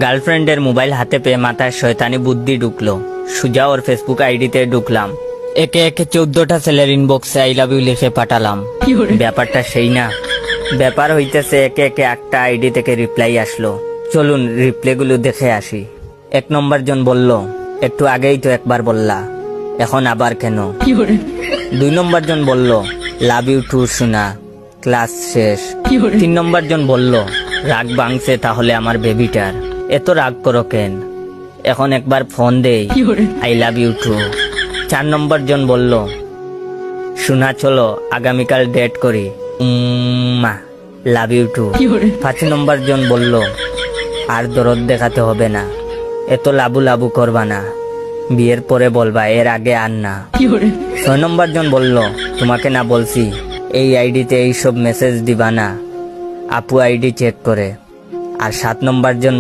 গার্লফ্রেন্ডের মোবাইল হাতে পেয়ে মাথায় শয়তানি বুদ্ধি ঢুকলো। সুজা ওর ফেসবুক আইডিতে ঢুকলাম। একে একে 14টা ছেলের ইনবক্সে আই লাভ ইউ লিখে পাঠালাম। ব্যাপারটা সেই না, ব্যাপার হইতেছে একে একে একটা আইডি থেকে রিপ্লাই আসলো। চলুন রিপ্লাইগুলো দেখে আসি। 1 নম্বর জন বলল, একটু আগেই তো একবার বললা, এখন আবার কেন? 2 নম্বর জন বলল, লাভ ইউ টু সোনা, ক্লাস শেষ। 3 নম্বর জন বলল, রাগ ভাঙছে তাহলে আমার বেবিটার, এত রাগ করো কেন, এখন একবার ফোন দেই, আই লাভ ইউ টু। 4 নম্বর জন বলল, সোনা চলো আগামীকাল ডেট করি, লাভ ইউ টু। 5 নম্বর জন বলল, আর দরদ দেখাতে হবে না, এত লাবু লাবু করবা না, বিয়ের পরে বলবা, এর আগে আর না। 6 নম্বর জন বলল, তোমাকে না বলছি এই আইডিতে এইসব মেসেজ দিবা না, আপু আইডি চেক করে। আর 7 নম্বর জন